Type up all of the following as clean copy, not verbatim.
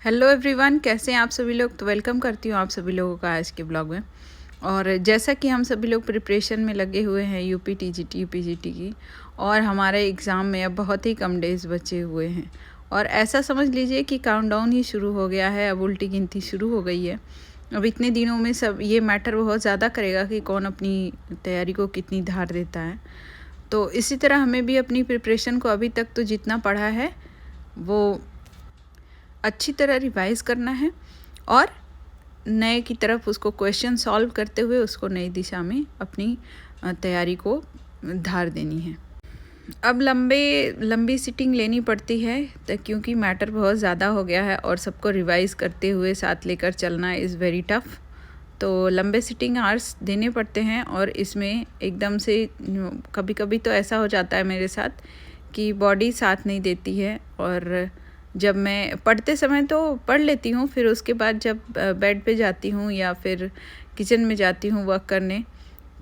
Hello everyone, कैसे हैं आप सभी लोग। तो वेलकम करती हूँ आप सभी लोगों का आज के ब्लॉग में। और जैसा कि हम सभी लोग प्रिपरेशन में लगे हुए हैं यूपी टीजीटी यूपीजीटी की, और हमारे एग्ज़ाम में अब बहुत ही कम डेज़ बचे हुए हैं। और ऐसा समझ लीजिए कि काउंटडाउन ही शुरू हो गया है, अब उल्टी गिनती शुरू हो गई है। अब इतने दिनों में सब ये मैटर बहुत ज़्यादा करेगा कि कौन अपनी तैयारी को कितनी धार देता है। तो इसी तरह हमें भी अपनी प्रिपरेशन को अभी तक तो जितना पढ़ा है वो अच्छी तरह रिवाइज़ करना है, और नए की तरफ उसको क्वेश्चन सॉल्व करते हुए उसको नई दिशा में अपनी तैयारी को धार देनी है। अब लंबी सिटिंग लेनी पड़ती है तो क्योंकि मैटर बहुत ज़्यादा हो गया है और सबको रिवाइज़ करते हुए साथ लेकर चलना इज़ वेरी टफ़। तो लंबे सिटिंग आवर्स देने पड़ते हैं, और इसमें एकदम से कभी कभी तो ऐसा हो जाता है मेरे साथ कि बॉडी साथ नहीं देती है। और जब मैं पढ़ते समय तो पढ़ लेती हूँ, फिर उसके बाद जब बेड पे जाती हूँ या फिर किचन में जाती हूँ वर्क करने,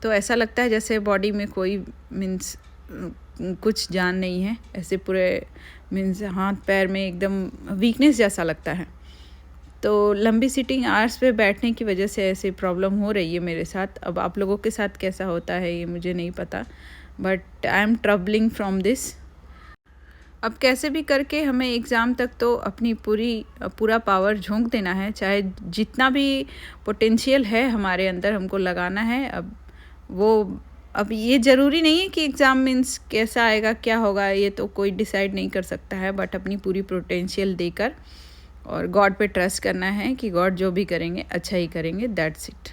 तो ऐसा लगता है जैसे बॉडी में कोई मीन्स कुछ जान नहीं है। ऐसे पूरे मीन्स हाथ पैर में एकदम वीकनेस जैसा लगता है। तो लंबी सिटिंग आवर्स पे बैठने की वजह से ऐसी प्रॉब्लम हो रही है मेरे साथ। अब आप लोगों के साथ कैसा होता है ये मुझे नहीं पता, but I am troubling from this. अब कैसे भी करके हमें एग्ज़ाम तक तो अपनी पूरा पावर झोंक देना है, चाहे जितना भी पोटेंशियल है हमारे अंदर हमको लगाना है। अब ये ज़रूरी नहीं है कि एग्ज़ाम मीन्स कैसा आएगा क्या होगा ये तो कोई डिसाइड नहीं कर सकता है, बट अपनी पूरी पोटेंशियल देकर और गॉड पे ट्रस्ट करना है कि गॉड जो भी करेंगे अच्छा ही करेंगे, दैट्स इट।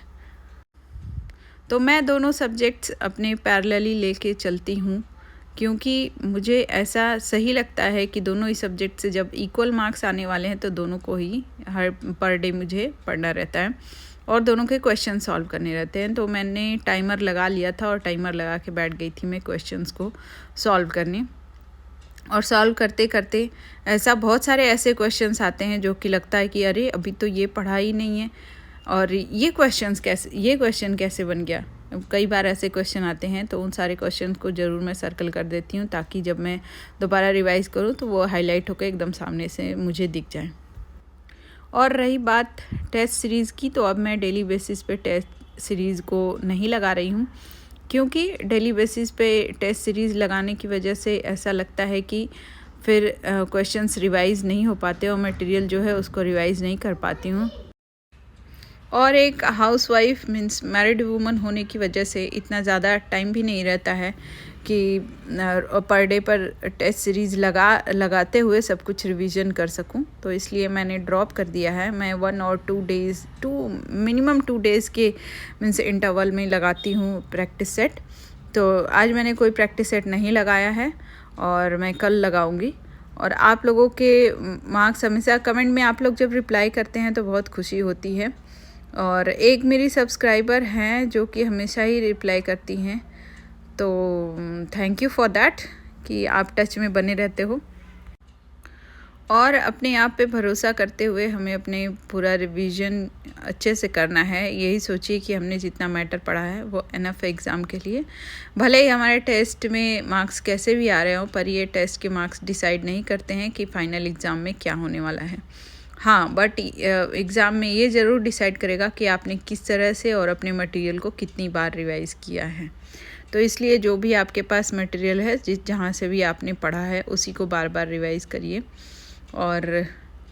तो मैं दोनों सब्जेक्ट्स अपने पैरेलली लेके चलती हूँ, क्योंकि मुझे ऐसा सही लगता है कि दोनों ही सब्जेक्ट से जब इक्वल मार्क्स आने वाले हैं तो दोनों को ही हर पर डे मुझे पढ़ना रहता है और दोनों के क्वेश्चन सॉल्व करने रहते हैं। तो मैंने टाइमर लगा लिया था और टाइमर लगा के बैठ गई थी मैं क्वेश्चंस को सॉल्व करने। और सॉल्व करते करते ऐसा बहुत सारे ऐसे क्वेश्चंस आते हैं जो कि लगता है कि अरे अभी तो ये पढ़ा ही नहीं है, और ये क्वेश्चन कैसे बन गया। कई बार ऐसे क्वेश्चन आते हैं, तो उन सारे क्वेश्चन को ज़रूर मैं सर्कल कर देती हूँ ताकि जब मैं दोबारा रिवाइज़ करूँ तो वो हाईलाइट होकर एकदम सामने से मुझे दिख जाए। और रही बात टेस्ट सीरीज़ की, तो अब मैं डेली बेसिस पे टेस्ट सीरीज़ को नहीं लगा रही हूँ, क्योंकि डेली बेसिस पे टेस्ट सीरीज़ लगाने की वजह से ऐसा लगता है कि फिर क्वेश्चंस रिवाइज़ नहीं हो पाते और मटेरियल जो है उसको रिवाइज़ नहीं कर पाती हूँ। और एक हाउसवाइफ मीन्स मैरिड वूमन होने की वजह से इतना ज़्यादा टाइम भी नहीं रहता है कि पर डे पर टेस्ट सीरीज़ लगाते हुए सब कुछ रिवीजन कर सकूं। तो इसलिए मैंने ड्रॉप कर दिया है। मैं 1 और 2 मिनिमम 2 डेज़ के मीन्स इंटरवल में लगाती हूँ प्रैक्टिस सेट। तो आज मैंने कोई प्रैक्टिस सेट नहीं लगाया है और मैं कल लगाऊंगी। और आप लोगों के मार्क्स हमेशा कमेंट में आप लोग जब रिप्लाई करते हैं तो बहुत खुशी होती है। और एक मेरी सब्सक्राइबर हैं जो कि हमेशा ही रिप्लाई करती हैं, तो थैंक यू फॉर दैट कि आप टच में बने रहते हो। और अपने आप पे भरोसा करते हुए हमें अपने पूरा रिवीजन अच्छे से करना है। यही सोचिए कि हमने जितना मैटर पढ़ा है वो इनफ है एग्ज़ाम के लिए। भले ही हमारे टेस्ट में मार्क्स कैसे भी आ रहे हों, पर ये टेस्ट के मार्क्स डिसाइड नहीं करते हैं कि फ़ाइनल एग्ज़ाम में क्या होने वाला है। हाँ, बट एग्ज़ाम में ये ज़रूर डिसाइड करेगा कि आपने किस तरह से और अपने मटेरियल को कितनी बार रिवाइज़ किया है। तो इसलिए जो भी आपके पास मटेरियल है, जहाँ से भी आपने पढ़ा है, उसी को बार बार रिवाइज़ करिए और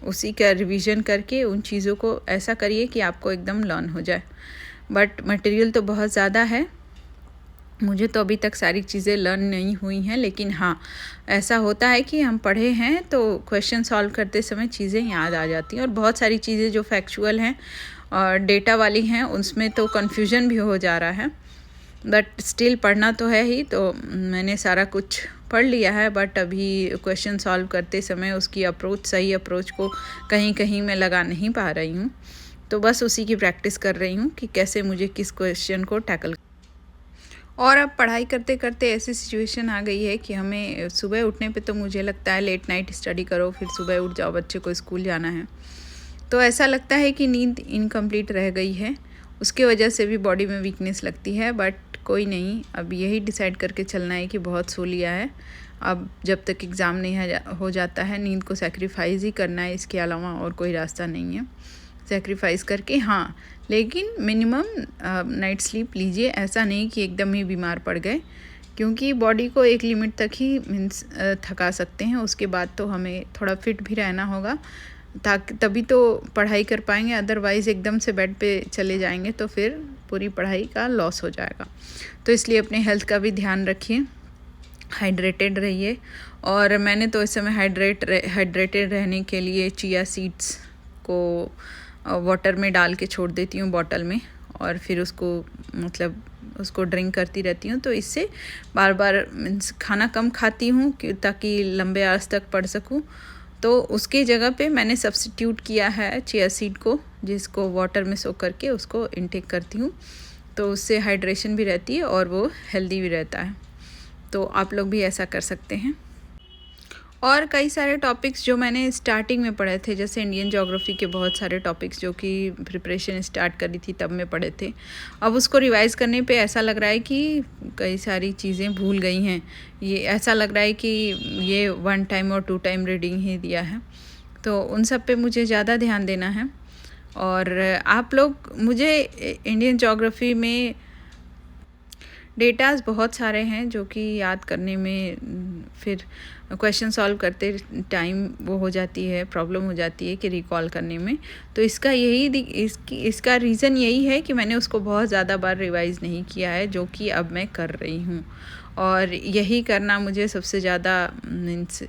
उसी का रिवीजन करके उन चीज़ों को ऐसा करिए कि आपको एकदम लर्न हो जाए। बट मटेरियल तो बहुत ज़्यादा है, मुझे तो अभी तक सारी चीज़ें लर्न नहीं हुई हैं, लेकिन हाँ ऐसा होता है कि हम पढ़े हैं तो क्वेश्चन सॉल्व करते समय चीज़ें याद आ जाती हैं। और बहुत सारी चीज़ें जो फैक्चुअल हैं और डेटा वाली हैं उसमें तो कन्फ्यूजन भी हो जा रहा है, बट स्टिल पढ़ना तो है ही। तो मैंने सारा कुछ पढ़ लिया है, बट अभी क्वेश्चन सॉल्व करते समय उसकी सही अप्रोच को कहीं कहीं मैं लगा नहीं पा रही हूँ। तो बस उसी की प्रैक्टिस कर रही हूँ कि कैसे मुझे किस क्वेश्चन को टैकल। और अब पढ़ाई करते करते ऐसी सिचुएशन आ गई है कि हमें सुबह उठने पे तो मुझे लगता है लेट नाइट स्टडी करो, फिर सुबह उठ जाओ, बच्चे को स्कूल जाना है, तो ऐसा लगता है कि नींद इनकम्प्लीट रह गई है। उसके वजह से भी बॉडी में वीकनेस लगती है, बट कोई नहीं, अब यही डिसाइड करके चलना है कि बहुत सो लिया है, अब जब तक एग्ज़ाम नहीं हो जाता है नींद को सैक्रिफाइस ही करना है, इसके अलावा और कोई रास्ता नहीं है। सैक्रिफाइस करके हाँ, लेकिन मिनिमम नाइट स्लीप लीजिए। ऐसा नहीं कि एकदम ही बीमार पड़ गए, क्योंकि बॉडी को एक लिमिट तक ही मीन्स थका सकते हैं, उसके बाद तो हमें थोड़ा फिट भी रहना होगा, ताकि तभी तो पढ़ाई कर पाएंगे। अदरवाइज़ एकदम से बेड पे चले जाएंगे तो फिर पूरी पढ़ाई का लॉस हो जाएगा। तो इसलिए अपने हेल्थ का भी ध्यान रखिए, हाइड्रेटेड रहिए। और मैंने तो इस समय हाइड्रेटेड रहने के लिए चिया सीड्स को वाटर में डाल के छोड़ देती हूँ बॉटल में, और फिर उसको मतलब उसको ड्रिंक करती रहती हूँ। तो इससे बार बार मीन्स खाना कम खाती हूँ ताकि लंबे आवर्स तक पढ़ सकूँ। तो उसके जगह पे मैंने सब्स्टिट्यूट किया है चिया सीड को, जिसको वाटर में सोक करके उसको इनटेक करती हूँ। तो उससे हाइड्रेशन भी रहती है और वो हेल्दी भी रहता है। तो आप लोग भी ऐसा कर सकते हैं। और कई सारे टॉपिक्स जो मैंने स्टार्टिंग में पढ़े थे, जैसे इंडियन ज्योग्राफी के बहुत सारे टॉपिक्स जो कि प्रिपरेशन स्टार्ट करी थी तब में पढ़े थे, अब उसको रिवाइज़ करने पे ऐसा लग रहा है कि कई सारी चीज़ें भूल गई हैं। ये ऐसा लग रहा है कि ये 1 टाइम और 2 टाइम रीडिंग ही दिया है। तो उन सब पे मुझे ज़्यादा ध्यान देना है। और आप लोग मुझे इंडियन ज्योग्राफी में डेटाज बहुत सारे हैं जो कि याद करने में फिर क्वेश्चन सॉल्व करते टाइम वो हो जाती है, प्रॉब्लम हो जाती है कि रिकॉल करने में। तो इसका इसका रीज़न यही है कि मैंने उसको बहुत ज़्यादा बार रिवाइज़ नहीं किया है, जो कि अब मैं कर रही हूँ। और यही करना मुझे सबसे ज़्यादा मीन्स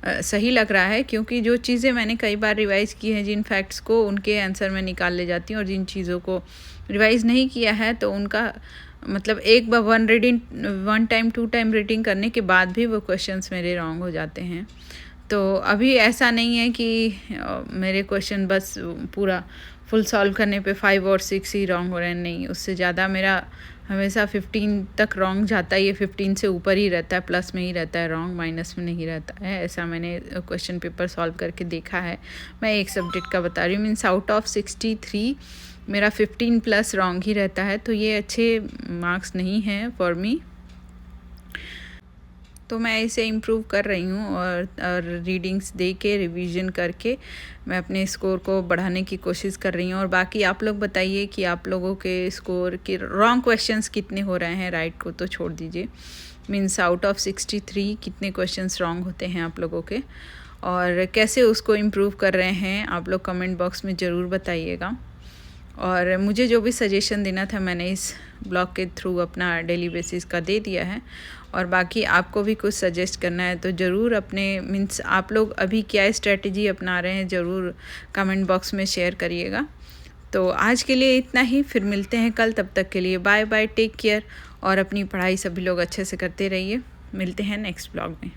सही लग रहा है, क्योंकि जो चीज़ें मैंने कई बार रिवाइज़ की हैं, जिन फैक्ट्स को उनके आंसर में निकाल ले जाती हूँ, और जिन चीज़ों को रिवाइज़ नहीं किया है तो उनका मतलब एक बार 1 टाइम 2 टाइम रीडिंग करने के बाद भी वो क्वेश्चंस मेरे रॉन्ग हो जाते हैं। तो अभी ऐसा नहीं है कि मेरे क्वेश्चन बस पूरा फुल सॉल्व करने पे 5 और 6 ही रॉन्ग हो रहे हैं, नहीं, उससे ज़्यादा मेरा हमेशा 15 तक रॉन्ग जाता है। ये 15 से ऊपर ही रहता है, प्लस में ही रहता है, रॉन्ग माइनस में नहीं रहता है। ऐसा मैंने क्वेश्चन पेपर सॉल्व करके देखा है। मैं एक सब्जेक्ट का बता रही हूँ, मीन्स आउट ऑफ 63 मेरा 15 प्लस रॉन्ग ही रहता है। तो ये अच्छे मार्क्स नहीं हैं फॉर मी। तो मैं इसे इम्प्रूव कर रही हूँ, और रीडिंग्स दे के रिवीजन करके मैं अपने स्कोर को बढ़ाने की कोशिश कर रही हूँ। और बाकी आप लोग बताइए कि आप लोगों के स्कोर के रॉन्ग क्वेश्चंस कितने हो रहे हैं, राइट को तो छोड़ दीजिए। मीन्स आउट ऑफ 63 कितने क्वेश्चंस रॉन्ग होते हैं आप लोगों के, और कैसे उसको इम्प्रूव कर रहे हैं आप लोग कमेंट बॉक्स में ज़रूर बताइएगा। और मुझे जो भी सजेशन देना था मैंने इस ब्लॉग के थ्रू अपना डेली बेसिस का दे दिया है। और बाकी आपको भी कुछ सजेस्ट करना है तो ज़रूर अपने मीन्स आप लोग अभी क्या स्ट्रेटजी अपना रहे हैं ज़रूर कमेंट बॉक्स में शेयर करिएगा। तो आज के लिए इतना ही, फिर मिलते हैं कल। तब तक के लिए बाय बाय, टेक केयर, और अपनी पढ़ाई सभी लोग अच्छे से करते रहिए। मिलते हैं नेक्स्ट ब्लॉग में।